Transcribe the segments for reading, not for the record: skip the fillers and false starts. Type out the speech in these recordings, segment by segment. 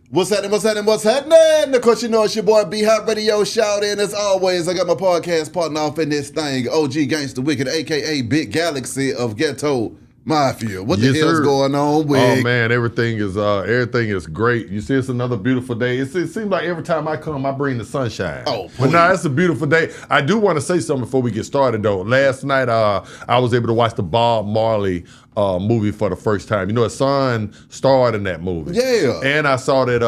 What's happening? Of course, you know it's your boy B-Hop Radio. Shout in as always. I got my podcast partner off in this thing, OG Gangsta Wicked, a.k.a. Big Galaxy of Ghetto Mafia. What the hell's going on, Wick? Oh, man, everything is great. You see, it's another beautiful day. It seems like every time I come, I bring the sunshine. Oh, but no, it's a beautiful day. I do want to say something before we get started, though. Last night, I was able to watch the Bob Marley movie for the first time. You know, his son starred in that movie. Yeah. And I saw that,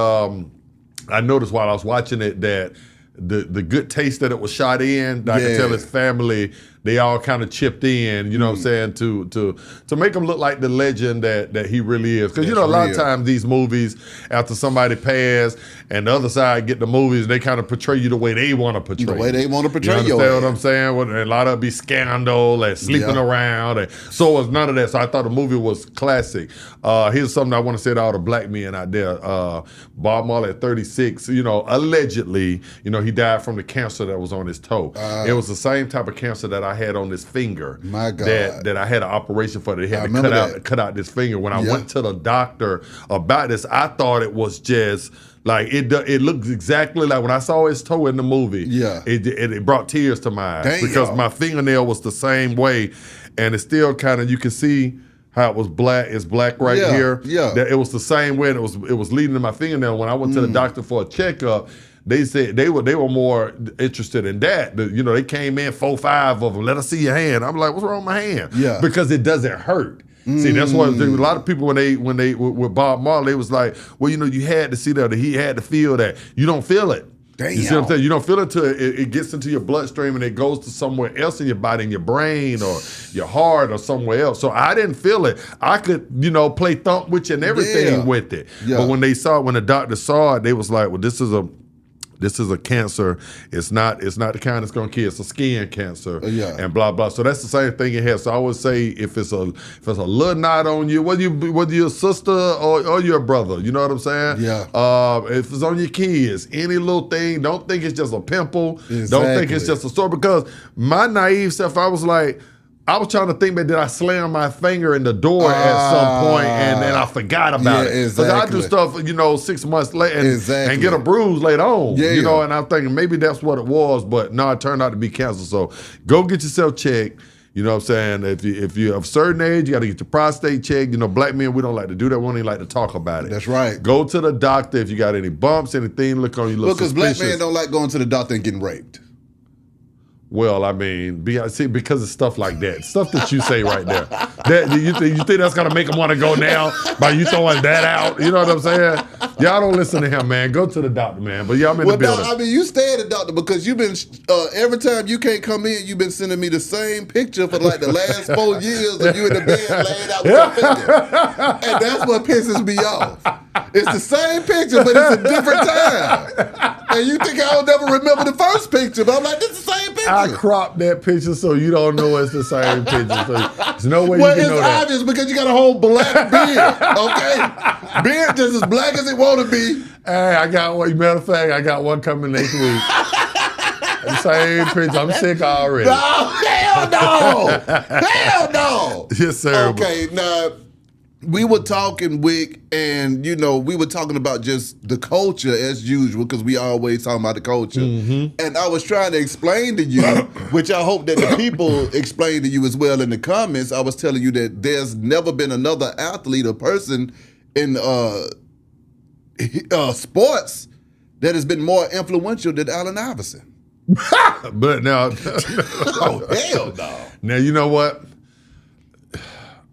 I noticed while I was watching it that the good taste that it was shot in, I could tell his family, they all kind of chipped in, you know what I'm saying, to make him look like the legend that he really is. Because, you know, a lot of times these movies, after somebody passed and the other side get the movies, they kind of portray you the way they want to portray you. The way they want to portray you. You understand what I'm saying? And a lot of it be scandal and sleeping around. And so it was none of that. So I thought the movie was classic. Here's something I want to say to all the black men out there. Bob Marley at 36, you know, allegedly, you know, he died from the cancer that was on his toe. It was the same type of cancer that I had on this finger. My God. That I had an operation for. They had to cut out this finger. When I went to the doctor about this, I thought it was just like it looked exactly like when I saw his toe in the movie. Yeah. It brought tears to my eyes because my fingernail was the same way, and it's still kind of, you can see how it was black. It's black right here. Yeah. That it was the same way, and it was leading to my fingernail. When I went to the doctor for a checkup, they said they were more interested in that. You know, they came in 4-5 of them. Let us see your hand. I'm like, what's wrong with my hand? Yeah. Because it doesn't hurt. See, that's why a lot of people when they with Bob Marley, it was like, well, you know, you had to see that, he had to feel that. You don't feel it. Damn. You see what I'm saying? You don't feel it until it gets into your bloodstream and it goes to somewhere else in your body, in your brain or your heart or somewhere else. So I didn't feel it. I could, you know, play thump with you and everything with it. Yeah. But when the doctor saw it, they was like, well, this is a cancer. It's not the kind that's gonna kill. It's a skin cancer, and blah blah. So that's the same thing it has. So I would say if it's a little knot on you, whether you're a sister or your brother, you know what I'm saying? Yeah. If it's on your kids, any little thing, don't think it's just a pimple. Exactly. Don't think it's just a sore. Because my naive self, I was trying to think, but did I slam my finger in the door at some point and then I forgot about it? Because I do stuff, you know, 6 months later and get a bruise later on. You know, and I'm thinking maybe that's what it was, but no, it turned out to be cancer. So go get yourself checked. You know what I'm saying? If you're of a certain age, you got to get your prostate checked. You know, black men, we don't like to do that. We don't even like to talk about it. That's right. Go to the doctor if you got any bumps, anything, look on you, look suspicious. Because black men don't like going to the doctor and getting raped. Well, I mean, because of stuff like that, stuff that you say right there. You think that's gonna make them want to go now by you throwing that out? You know what I'm saying? Y'all don't listen to him, man. Go to the doctor, man. But I'm in the building. I mean, you stay at the doctor because you've been every time you can't come in, you've been sending me the same picture for like the last 4 years of you in the bed laying out with your finger, and that's what pisses me off. It's the same picture, but it's a different time. And you think I'll never remember the first picture, but I'm like, this is the same picture. I cropped that picture so you don't know it's the same picture. So there's no way you can know that. Well, it's obvious because you got a whole black beard, okay? Beard just as black as it want to be. Hey, I got one. Matter of fact, I got one coming next week. The same picture. I'm sick already. No, hell no. Hell no. Yes, sir. Okay, now, we were talking, Wick, and, you know, we were talking about just the culture as usual, because we always talking about the culture. And I was trying to explain to you, which I hope that the people explain to you as well in the comments. I was telling you that there's never been another athlete or person in sports that has been more influential than Allen Iverson. But now, oh, hell no. Now, you know what?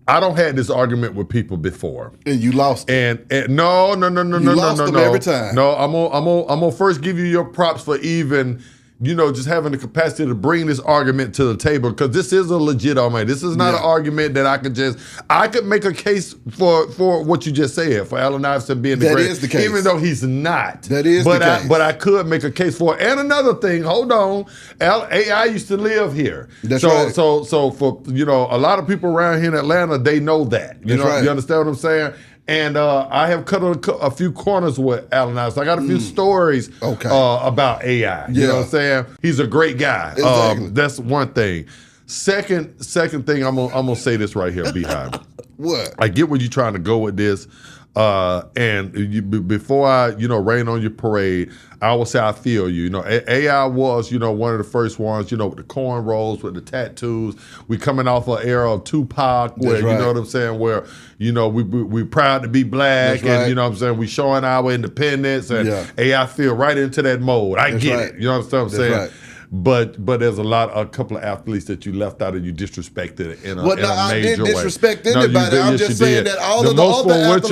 I don't had this argument with people before, and you lost it. And no, every time. No, I'm gonna first give you your props for even, you know, just having the capacity to bring this argument to the table, because this is a legit argument. This is not an argument that I could make a case for what you just said, for Allen Iverson being the greatest. That is the case. Even though he's not. That is the case. But I could make a case for it. And another thing, hold on, AI used to live here. That's right. So for, you know, a lot of people around here in Atlanta, they know that. You know, you understand what I'm saying? And I have cut a few corners with Allen Iverson. I got a few stories about AI. You know what I'm saying? He's a great guy. Exactly. That's one thing. Second thing, I'm gonna say this right here, Beehive. What? I get where you're trying to go with this. Before I, rain on your parade, I will say I feel you. AI was, one of the first ones, with the cornrows, with the tattoos. We coming off an era of Tupac where, right. you know what I'm saying, where, we proud to be black. That's right. And, you know what I'm saying, we showing our independence. And AI feel right into that mode. I get it. You know what I'm saying? Right. But there's a couple of athletes that you left out and you disrespected in a major way. I didn't disrespect anybody. I'm just saying that all of the other athletes.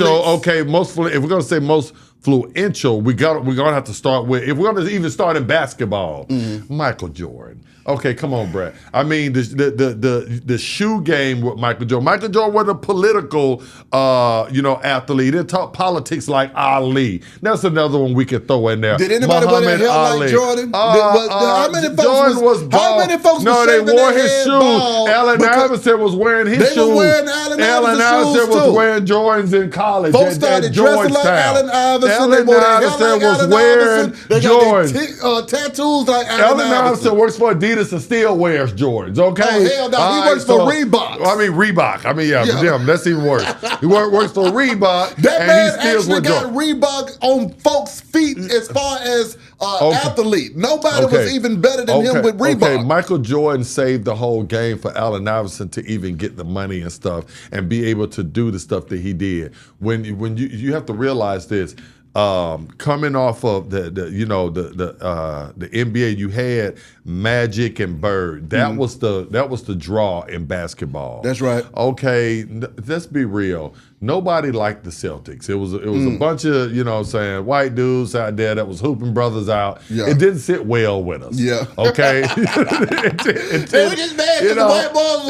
If we're gonna say most influential, we're gonna have to start with, if we're gonna even start in basketball, Michael Jordan. Okay, come on, Brad. I mean, the shoe game with Michael Jordan. Michael Jordan was a political, athlete. He didn't talk politics like Ali. That's another one we could throw in there. Did anybody wear their hair like Jordan? How many folks was bald? No, they wore his shoes. Allen Iverson was wearing his shoes. They were wearing Allen Iverson was wearing Jordans in college. Folks started dressing like Allen Iverson. Allen Iverson was wearing Jordans. Tattoos like Allen Iverson works for Adidas and still wears Jordans, okay? Oh, hell no. He works for Reebok. Damn, that's even worse. He works for Reebok, that man actually got Reebok on folks' feet as far as athlete. Nobody was even better than him with Reebok. Okay, Michael Jordan saved the whole game for Allen Iverson to even get the money and stuff and be able to do the stuff that he did. When you have to realize this. Coming off of the NBA, you had Magic and Bird. That was the draw in basketball. That's right. Okay, let's be real. Nobody liked the Celtics. It was a bunch of white dudes out there that was hooping brothers out. Yeah. It didn't sit well with us. Yeah. Okay. They were just mad because the white boys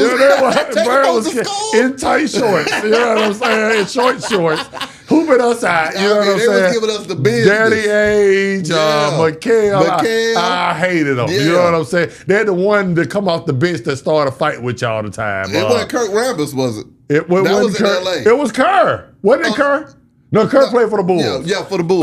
was in tight shorts. You know what I'm saying? In short shorts. Hooping us out, you know what I'm saying? They was giving us the business. Danny Ainge, McHale. I hated them. Yeah. You know what I'm saying? They're the one that come off the bench that started a fight with you all the time. It wasn't Kurt Rambis, was it? That was in L.A. It was Kerr. Wasn't it Kerr? No, Kerr played for the Bulls. Yeah, for the Bulls.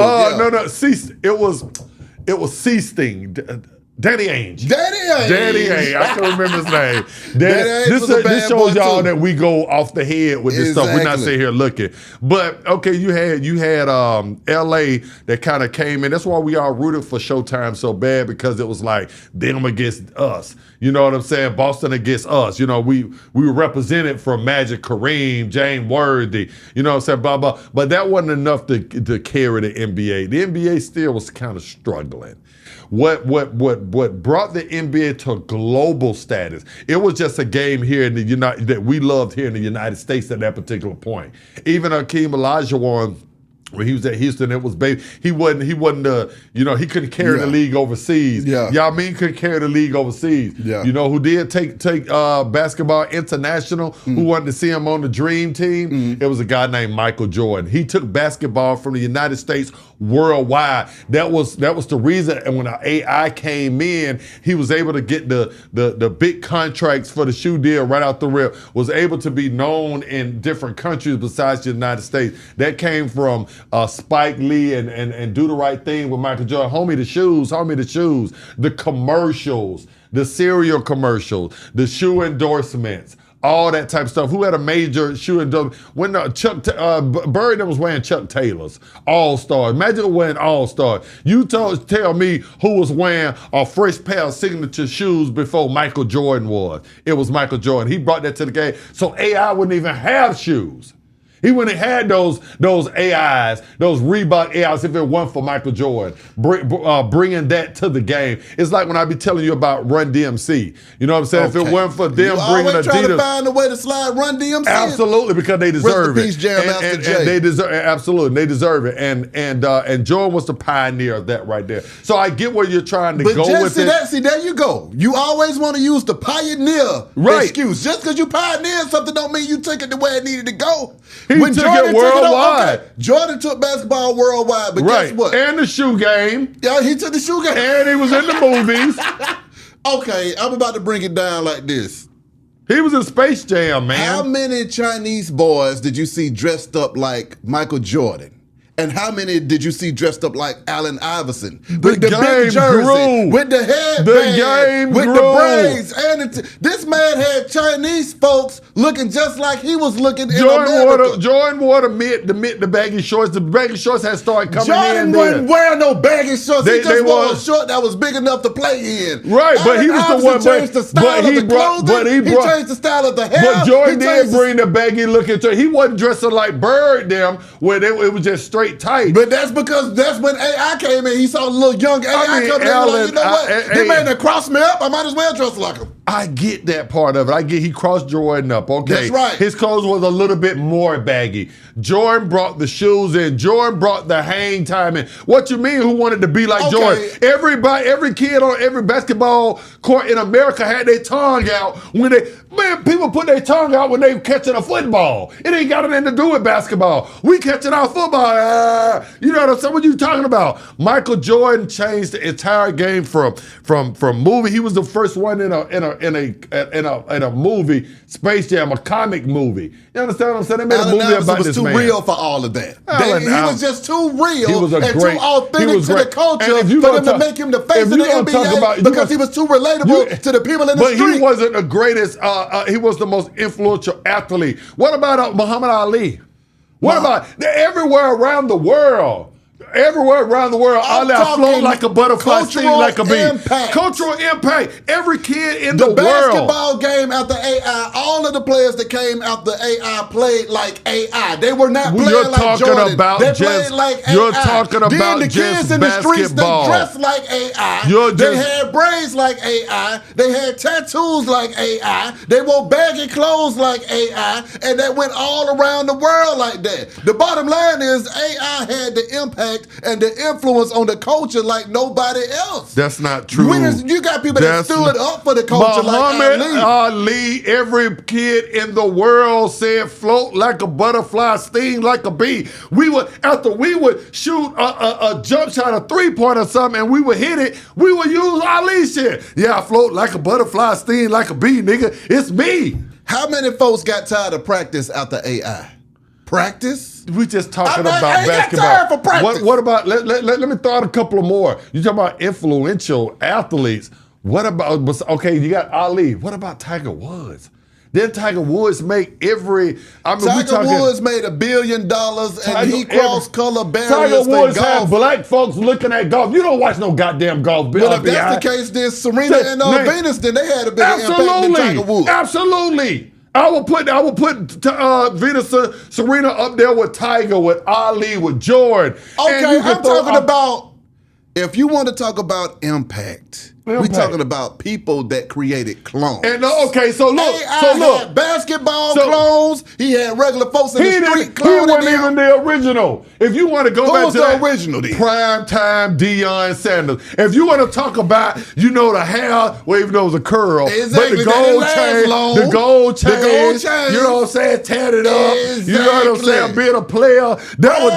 It was Seasting. Danny Ainge. Danny Ainge. I can remember his name. This shows y'all that we go off the head with this stuff. We're not sitting here looking. But okay, you had LA that kind of came in. That's why we all rooted for Showtime so bad, because it was like them against us. You know what I'm saying? Boston against us. We were represented from Magic, Kareem, James Worthy. You know what I'm saying? Blah blah. But that wasn't enough to carry the NBA. The NBA still was kind of struggling. What brought the NBA to global status? It was just a game here in the that we loved here in the United States at that particular point. Even Hakeem Olajuwon, when he was at Houston, it was baby. He wasn't he couldn't carry the league overseas. Yao Ming couldn't carry the league overseas. Who did take basketball international, who wanted to see him on the dream team? It was a guy named Michael Jordan. He took basketball from the United States worldwide. That was the reason. And when AI came in, he was able to get the big contracts for the shoe deal right out the rip, was able to be known in different countries besides the United States. That came from Spike Lee and Do the Right Thing with Michael Jordan. Homie the shoes, the commercials, the cereal commercials, the shoe endorsements, all that type of stuff. Who had a major shoe endorsement? When Bird was wearing Chuck Taylors, All-Star. Imagine wearing All-Star. You tell me who was wearing a fresh pair of signature shoes before Michael Jordan was. It was Michael Jordan. He brought that to the game. So AI wouldn't even have shoes. He wouldn't have had those AIs, those Reebok AIs, if it weren't for Michael Jordan bringing that to the game. It's like when I be telling you about Run DMC. You know what I'm saying? Okay. If it weren't for them bringing Adidas, trying to find a way to slide Run DMC. Absolutely, because they deserve it. Rest in peace, Jam Master Jay. And they deserve absolutely. They deserve it. And Jordan was the pioneer of that right there. So I get where you're trying to go with it. See, there you go. You always want to use the pioneer excuse. Just because you pioneered something don't mean you took it the way it needed to go. He took it worldwide. Jordan took basketball worldwide, but guess what? And the shoe game. Yeah, he took the shoe game. And he was in the movies. Okay, I'm about to bring it down like this. He was in Space Jam, man. How many Chinese boys did you see dressed up like Michael Jordan? And how many did you see dressed up like Allen Iverson? With the big jersey, with the headband, with the braids. And this man had Chinese folks looking just like he was looking in America. Jordan wore the baggy shorts. The baggy shorts had started coming in. Jordan wasn't wearing no baggy shorts. He just wore a short that was big enough to play in. Right, but he was the one. Changed the style of the clothing. He changed the style of the hair. But Jordan did bring the baggy look into it. He wasn't dressing like Bird them, where it was just straight tight. But that's because that's when AI came in. He saw a little young AI coming in. Like, you know what? They made him cross me up. I might as well dress like him. I get that part of it. I get he crossed Jordan up. Okay. That's right. His clothes was a little bit more baggy. Jordan brought the shoes in. Jordan brought the hang time in. What you mean who wanted to be like Jordan? Every kid on every basketball court in America had their tongue out when people put their tongue out when they catching a football. It ain't got anything to do with basketball. We catching our football. You know what I'm saying? What you talking about? Michael Jordan changed the entire game from movie. He was the first one in a movie, Space Jam, a comic movie. You understand what I'm saying? They made a movie about this man. He was too real for all of that. He was just too real too authentic to the culture for them to make him the face of the NBA because he was too relatable to the people in the street. But he wasn't the greatest. He was the most influential athlete. What about Muhammad Ali? What about everywhere around the world? Everywhere around the world, Ali float like a butterfly, sting like a bee. Cultural impact. Every kid in the world. The basketball game after AI, all of the players that came after AI played like AI. They were not playing like Jordan. They played like AI. You're talking about then the kids in the streets, they dressed like AI. They had braids like AI. They had tattoos like AI. They wore baggy clothes like AI. And that went all around the world like that. The bottom line is AI had the impact and the influence on the culture like nobody else. That's not true. You got people that stood up for the culture Muhammad like Ali. Every kid in the world said float like a butterfly, sting like a bee. We would shoot a jump shot, a 3-point or something, and we would hit it, we would use Ali shit. Yeah, I float like a butterfly, sting like a bee, nigga. It's me. How many folks got tired of practice after AI? Practice? We just talking about basketball. Got tired for practice. What about, let me throw out a couple of more. You talking about influential athletes. What about, okay, you got Ali. What about Tiger Woods? Then Tiger Woods make Tiger Woods made $1 billion and he crossed color barriers. Tiger Woods had black folks looking at golf. You don't watch no goddamn golf. Well, if that's the case, then Serena and Venus, then they had a bigger impact than Tiger Woods. Absolutely. I will put Venus, Serena up there with Tiger, with Ali, with Jordan. Okay, I'm talking about, if you want to talk about impact. We're talking about people that created clones. And so look, had basketball clones. He had regular folks in the street cloning. He wasn't even the original. If you want to go back to the original, then? Prime time Deion Sanders. If you want to talk about, the hair, well, even though it was a curl, exactly. But the gold chain, you know what I'm saying, tatted it up. Exactly. You know what I'm saying, being a player. That was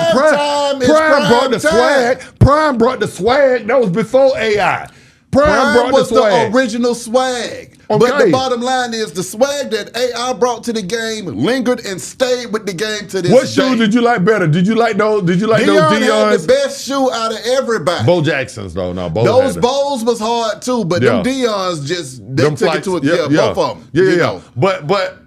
Prime brought the swag. Prime brought the swag. That was before AI. Prime was the original swag. Okay. But the bottom line is the swag that AI brought to the game lingered and stayed with the game to this day. What shoes did you like better? Did you like those? Those Deion had the best shoe out of everybody. Bo Jacksons, though. No, those Bowls was hard too, but them Deion's they took it to both of them. Yeah. But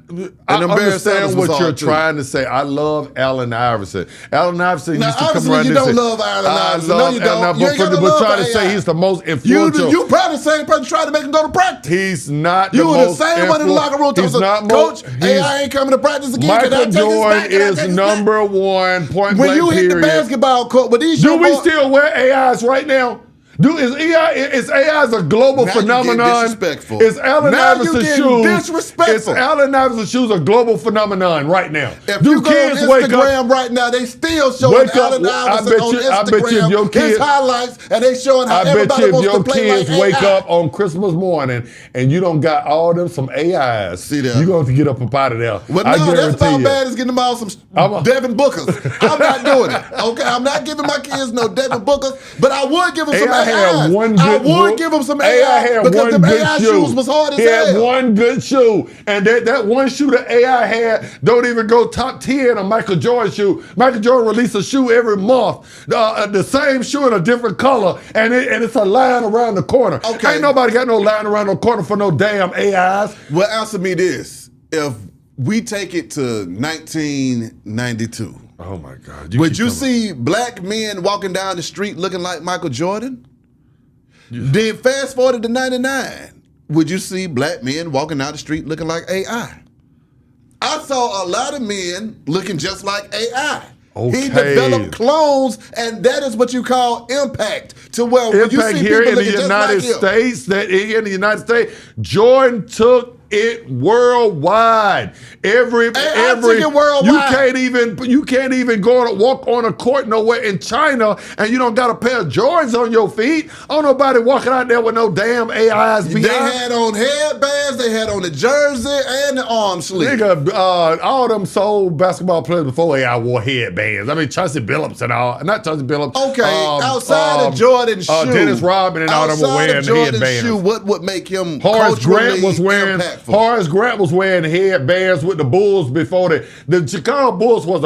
I understand what you're trying to say. I love Allen Iverson. Allen Iverson used to come around and say, you don't love Allen Iverson. No, you don't. But trying to say he's the most influential. You probably the same person trying to make him go to practice. He's not the most. You were the same one in the locker room. He's not Coach, AI ain't coming to practice again. Michael Jordan is number one point blank. When you hit the basketball court, but these do we still wear AIs right now? Is AI a global phenomenon? Disrespectful. Is Allen Iverson's shoes disrespectful? Is Allen Iverson's shoes a global phenomenon right now? If you go on Instagram right now, they still showing Allen Iverson on Instagram, his highlights, and they showing how everybody wants to play like AI. I bet you if your kids wake up on Christmas morning and you don't got all them some AIs, see that? You're going to get up and out of there. Well, no, that's about bad as getting them all some Devin Bookers. I'm not doing it. Okay, I'm not giving my kids no Devin Bookers, but I would give them some AI. I would give him some AI because the AI shoes was hard as hell. He had one good shoe, and that one shoe that AI had don't even go top 10 on Michael Jordan shoe. Michael Jordan released a shoe every month, the same shoe in a different color, and it's a line around the corner. Okay. Ain't nobody got no line around the corner for no damn AIs. Well, answer me this. If we take it to 1992. Oh my God! Would you see black men walking down the street looking like Michael Jordan? Yeah. Then fast forward to 99. Would you see black men walking down the street looking like AI? I saw a lot of men looking just like AI. Okay. He developed clones, and that is what you call impact. To where when you see here people in the looking United just like States, that in the United States, Jordan took it worldwide. took it worldwide. You can't even go and walk on a court nowhere in China, and you don't got a pair of Jordans on your feet. Ain't nobody walking out there with no damn AIs behind. They had on headbands, they had on the jersey and the arm sleeve. Nigga, all them soul basketball players before AI wore headbands. I mean, Chauncey Billups and all. Not Chauncey Billups. Okay, outside of Jordan's shoe. Dennis Rodman and all them were wearing headbands. Shoe, what would make him Horace Grant was wearing impactful? Horace Grant was wearing headbands with the Bulls before the Chicago Bulls was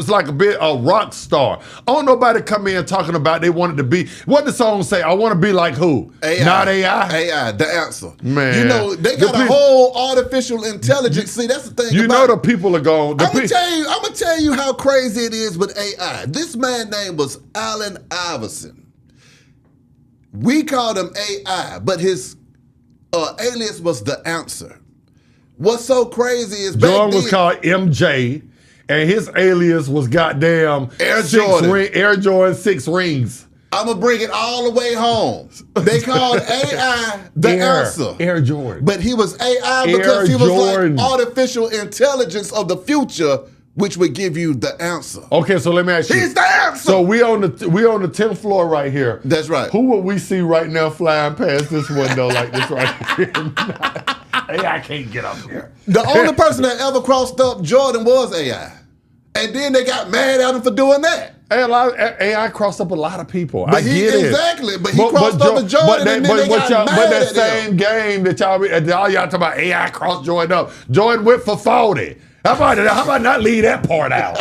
like a rock star. Don't nobody come in talking about they wanted to be. What the song say? I want to be like who? AI. Not AI. AI, the answer. Man, you know they got a whole artificial intelligence. See, that's the thing. You know the people are going. I'm gonna tell you how crazy it is with AI. This man's name was Allen Iverson. We called him AI, but his alias was the answer. What's so crazy is Jordan was called MJ, and his alias was goddamn Air Jordan. Air Jordan 6 rings. I'm gonna bring it all the way home. They called AI the answer. Air Jordan. But he was AI because he was like artificial intelligence of the future, which would give you the answer. Okay, so let me ask you. He's the answer. So we on the 10th floor right here. That's right. Who would we see right now flying past this window like this right here? AI can't get up here. The only person that ever crossed up Jordan was AI. And then they got mad at him for doing that. AI crossed up a lot of people. I get it. Exactly, but he crossed up with Jordan and then they got mad But that at same him. game that y'all talking about AI crossed Jordan up. Jordan went for 40. How about not leave that part out?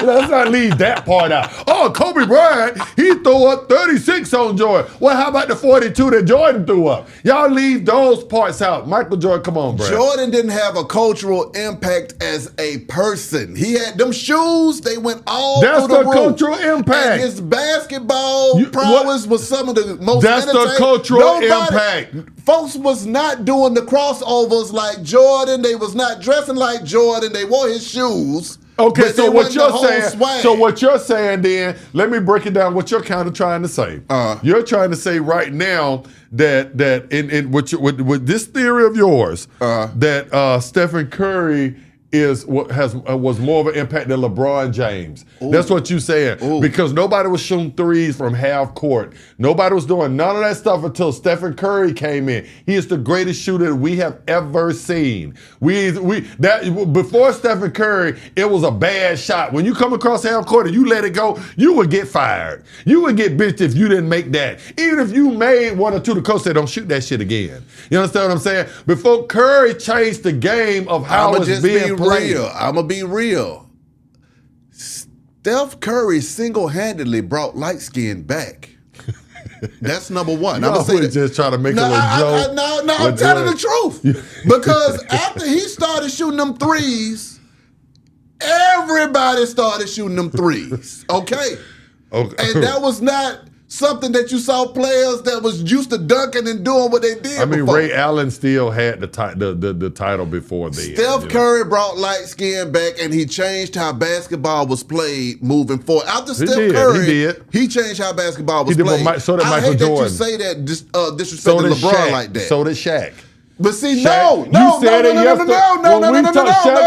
Let's not leave that part out. Oh, Kobe Bryant, he threw up 36 on Jordan. Well, how about the 42 that Jordan threw up? Y'all leave those parts out. Michael Jordan, come on, bro. Jordan didn't have a cultural impact as a person. He had them shoes, they went all through the roof. That's the cultural impact. And his basketball prowess was some of the most That's the cultural impact. Folks was not doing the crossovers like Jordan. They was not dressing like Jordan. They wore his shoes. Okay, so what you're saying then, let me break it down what you're kind of trying to say. You're trying to say right now that in with this theory of yours, that Stephen Curry was more of an impact than LeBron James. Ooh. That's what you saying. Ooh. Because nobody was shooting threes from half court. Nobody was doing none of that stuff until Stephen Curry came in. He is the greatest shooter we have ever seen. Before Stephen Curry, it was a bad shot. When you come across half court and you let it go, you would get fired. You would get bitched if you didn't make that. Even if you made one or two, the coach said, "Don't shoot that shit again." You understand what I'm saying? Before Curry changed the game of how it's being played. I'm going to be real. Steph Curry single-handedly brought light skin back. That's number one. I'm just trying to make a little joke. No, I'm telling the truth. Because after he started shooting them threes, everybody started shooting them threes. Okay? And that was not something that you saw players that was used to dunking and doing what they did. I mean, before. Ray Allen still had the title before then. Steph Curry brought light skin back, and he changed how basketball was played moving forward. After Steph Curry, he changed how basketball was played. So did Michael I hate Jordan. That you say that disrespecting LeBron like that. So did Shaq. But see, No. When Shaq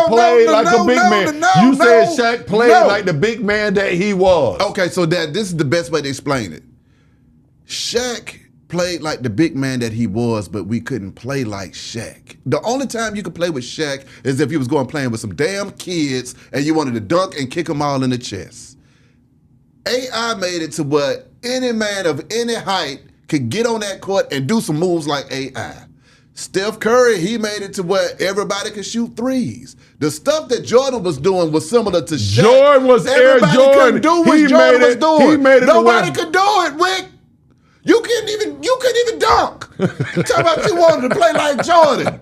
played like a big man. You said Shaq played like the big man that he was. Okay, so this is the best way to explain it. Shaq played like the big man that he was, but we couldn't play like Shaq. The only time you could play with Shaq is if he was going playing with some damn kids and you wanted to dunk and kick them all in the chest. AI made it to where any man of any height could get on that court and do some moves like AI. Steph Curry, he made it to where everybody could shoot threes. The stuff that Jordan was doing was similar to Shaq. Jordan was Air Jordan. Everybody couldn't do what Jordan was doing. He made it. Nobody could do it, Wick. You couldn't even dunk. Talk about you wanted to play like Jordan.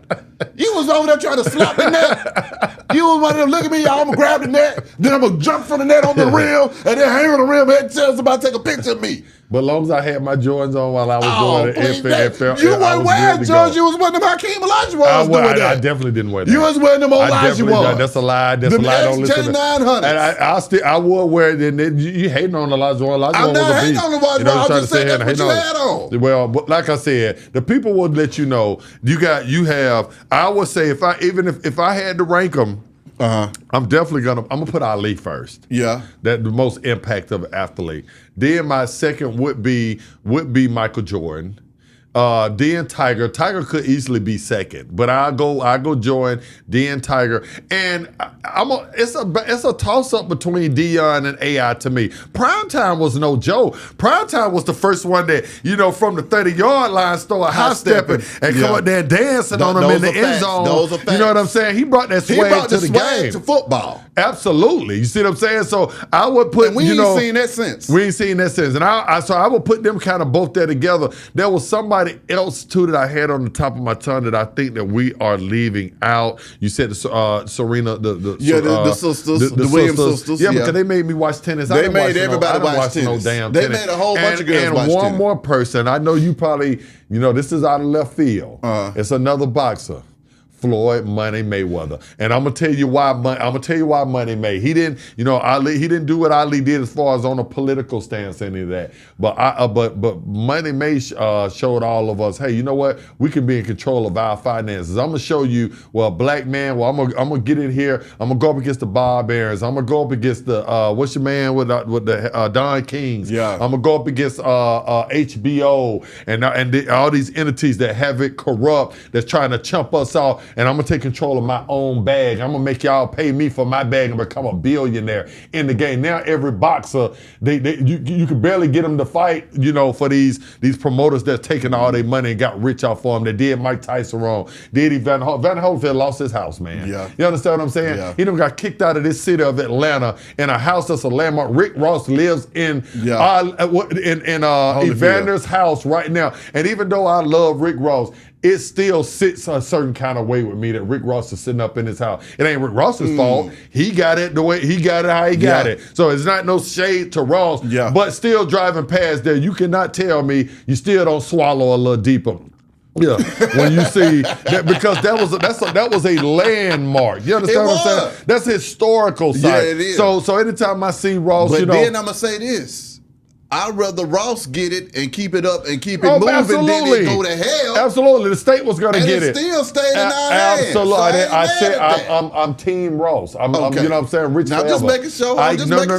You was over there trying to slap the net. You was one of them, look at me, I'm gonna grab the net, then I'm gonna jump from the net on the rim, and then hang on the rim and tell somebody to take a picture of me. But as long as I had my Jordans on while I was doing the NFL, you weren't wearing Jordans. You was wearing them Hakeem Olajuwons doing that. I definitely didn't wear that. You was wearing them Olajuwons. That's a lie. That's a lie. Don't listen to that. And I would wear it. And you hating on Olajuwon. I'm not hating on Olajuwon. I'm just saying that's what you had on. Well, but like I said, the people will let you know. You have. I would say if I had to rank them. I'm definitely I'm gonna put Ali first. Yeah, that the most impact of an athlete. Then my second would be Michael Jordan. Then Tiger. Tiger could easily be second, but I go Jordan, then Tiger, and it's a toss up between Deion and AI to me. Primetime was no joke. Primetime was the first one that from the 30-yard line started high stepping and come up there dancing on them in the end zone. Those are facts. You know what I'm saying? He brought that swag to the game, to football. Absolutely. You see what I'm saying? So I would put. And we ain't seen that since. We ain't seen that since, and I would put them kind of both there together. There was somebody else too that I had on the top of my tongue that I think that we are leaving out. You said Serena, the sisters, the Williams sisters. Yeah, because they made me watch tennis. They made everybody watch tennis. No damn they tennis. made a whole bunch of girls watch tennis. And one more person. I know you probably, this is out of left field. It's another boxer. Floyd Money Mayweather, and I'm gonna tell you why. Money May. He didn't, Ali. He didn't do what Ali did as far as on a political stance, any of that. But Money May showed all of us, hey, you know what? We can be in control of our finances. I'm gonna show you. Well, black man. Well, I'm gonna get in here. I'm gonna go up against the Barbarians. I'm gonna go up against the what's your man with the Don Kings. Yeah. I'm gonna go up against HBO and all these entities that have it corrupt, that's trying to chump us off. And I'm gonna take control of my own bag. I'm gonna make y'all pay me for my bag and become a billionaire in the game. Now every boxer, you can barely get them to fight, for these promoters that's taking all their money and got rich off for them. They did Mike Tyson wrong. Van Holyfield lost his house, man. Yeah. You understand what I'm saying? Yeah. He done got kicked out of this city of Atlanta in a house that's a landmark. Rick Ross lives in Evander's house right now. And even though I love Rick Ross, it still sits a certain kind of way with me that Rick Ross is sitting up in his house. It ain't Rick Ross's fault. He got it the way he got it, how he got it. So it's not no shade to Ross, but still driving past there, you cannot tell me you still don't swallow a little deeper. Yeah, when you see that, because that was a landmark. You understand what I'm saying? That's a historical site. Yeah, it is. So anytime I see Ross, but then I'm gonna say this. I'd rather Ross get it and keep it up and keep it moving absolutely. than it go to hell. Absolutely, the state was going to get it. And it still stayed in our hands. Absolutely, So I said I'm Team Ross. I'm, okay. you know what I'm saying? Rich now forever. Just making sure.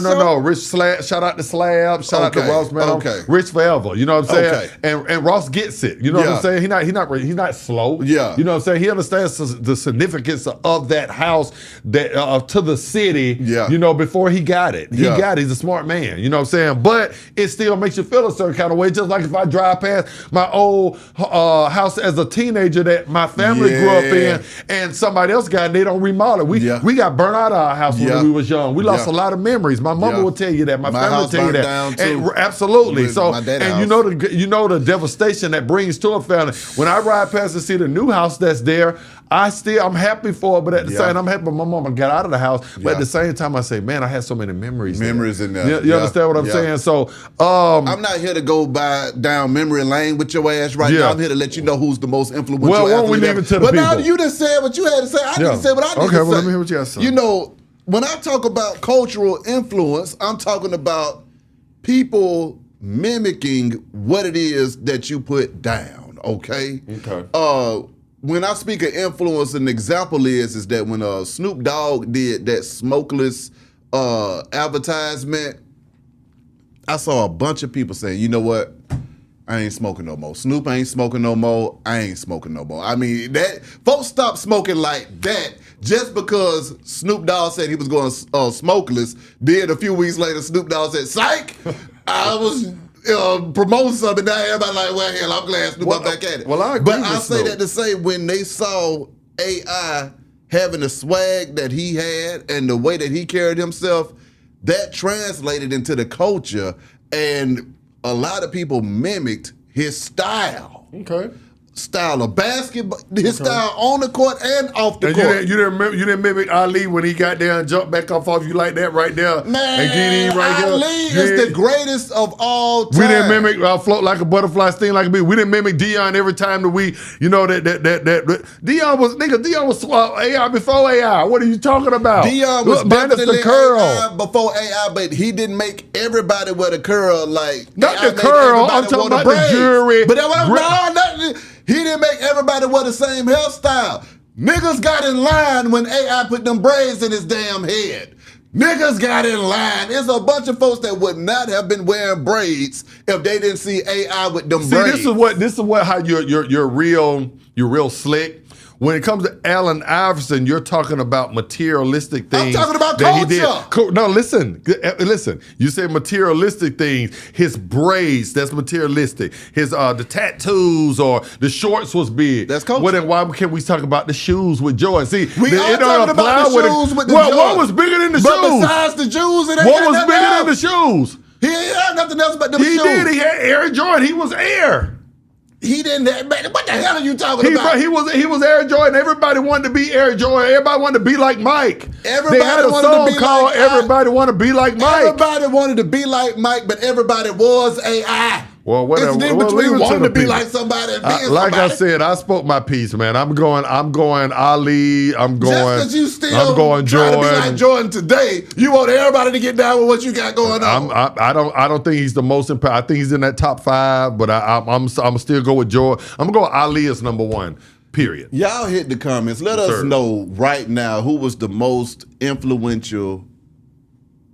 No. Rich Slab. Shout out to Slab. Shout out to Ross, man. Okay. Rich forever. You know what I'm saying? Okay. And Ross gets it. You know what I'm saying? He's not slow. Yeah. You know what I'm saying? He understands the significance of that house that to the city. Yeah. Before he got it, got it. He's a smart man. You know what I'm saying? But it still makes you feel a certain kind of way, just like if I drive past my old house as a teenager that my family grew up in, and somebody else got it, they don't remodel it. We got burnt out of our house when we was young. We lost a lot of memories. My mama will tell you that. My family will tell you that. Down too. Absolutely. So, and the devastation that brings to a family. When I ride past and see the new house that's there, I'm happy for it, but at the same time, I'm happy my mama got out of the house. But at the same time, I say, man, I had so many memories. Memories in there. You understand what I'm saying? So, I'm not here to go down memory lane with your ass right now. I'm here to let you know who's the most influential athlete. Well, why don't we leave it to the people? But now you just said what you had to say. I need to say what I need to say. Okay, well, let me hear what you got to say. When I talk about cultural influence, I'm talking about people mimicking what it is that you put down, okay? Okay. When I speak of influence, an example is that when Snoop Dogg did that smokeless advertisement, I saw a bunch of people saying, you know what? I ain't smoking no more. Snoop ain't smoking no more. I ain't smoking no more. I mean, that folks stopped smoking like that just because Snoop Dogg said he was going smokeless. Then a few weeks later, Snoop Dogg said, psych, I was promoting something. Now everybody like, well, hell, I'm glad Snoop back at it. Well, I agree but with I say Snoop. that to say when they saw AI having the swag that he had and the way that he carried himself, that translated into the culture, and a lot of people mimicked his style. Okay. style of basketball, his style on the court and off the court. You didn't mimic Ali when he got there and jumped back off you like that right there. Man, and get in right Ali is the greatest of all time. We didn't mimic float like a butterfly, sting like a bee. We didn't mimic Deion every time that we, that Deion was AI before AI. What are you talking about? Deion was definitely the curl. AI before AI, but he didn't make everybody wear the curl like not AI the curl. I'm talking about the jury. But he didn't make everybody wear the same hairstyle. Niggas got in line when AI put them braids in his damn head. Niggas got in line. There's a bunch of folks that would not have been wearing braids if they didn't see AI with them braids. This is what how you're real slick. When it comes to Allen Iverson, you're talking about materialistic things. I'm talking about culture. No, listen. You say materialistic things. His braids, that's materialistic. His the tattoos or the shorts was big. That's culture. Well, then why can't we talk about the shoes with Jordan? See, we are talking about the shoes with the Jordan. What was bigger than the shoes? Besides the shoes, it ain't what was bigger than the shoes? He ain't had nothing else but the shoes. He did. He had Air Jordan. He was Air. He didn't have, what the hell are you talking about? He was Air Jordan. Everybody wanted to be Air Jordan. Everybody wanted to be like Mike. Everybody they had a wanted song to be called like Everybody Want to Be Like Mike. Everybody wanted to be like Mike, but everybody was AI. Well, whatever. It's the difference between wanting to be like somebody and being like somebody. I said, I spoke my piece, man. I'm going Ali. I'm going. Just because you still I'm going trying Jordan. to be like Jordan today, you want everybody to get down with what you got going on. I don't think he's the most important. I think he's in that top 5, but I'm still go with Jordan. I'm going to go Ali as number 1. Period. Y'all hit the comments. Let us know right now who was the most influential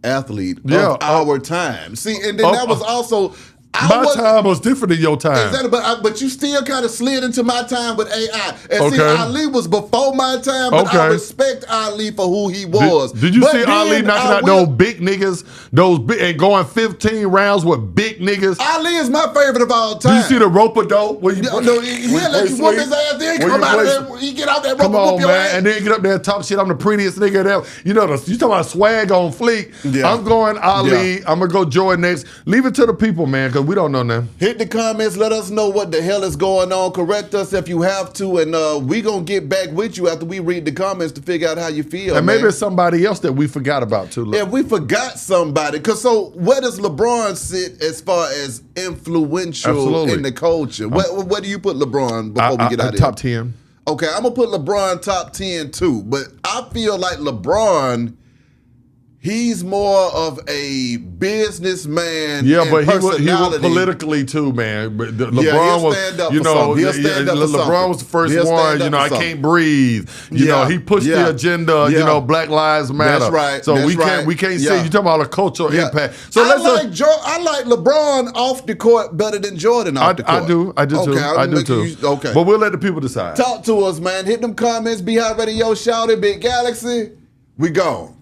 athlete of our time. See, and then that was also. My time was different than your time. Exactly, but you still kind of slid into my time with AI. And see, Ali was before my time, but I respect Ali for who he was. Did you see Ali knocking out those big niggas, and going 15 rounds with big niggas? Ali is my favorite of all time. Did you see the rope-a-dope? He'll let you whoop his ass, then come out of there, he get out that rope and whoop your ass. And then get up there and talk shit. I'm the prettiest nigga there. You talking about swag on fleek. Yeah. I'm going Ali. Yeah. I'm going to go Jordan next. Leave it to the people, man, because we don't know now. Hit the comments. Let us know what the hell is going on. Correct us if you have to, and we gonna get back with you after we read the comments to figure out how you feel. And maybe it's somebody else that we forgot about too. If we forgot somebody, so where does LeBron sit as far as influential in the culture? Where do you put LeBron before we get out of here? Top 10. Okay, I'm gonna put LeBron top 10 too, but I feel like LeBron. He's more of a businessman. Yeah, but he was personality. Politically too, man. But LeBron was, LeBron was the first one. I can't breathe. He pushed the agenda. Black Lives Matter. That's right. So we can't say you talking about a cultural impact. So I like LeBron off the court better than Jordan off the court. I do too. Okay, but we'll let the people decide. Talk to us, man. Hit them comments. Be Hot Radio, shout it, Big Galaxy. We gone.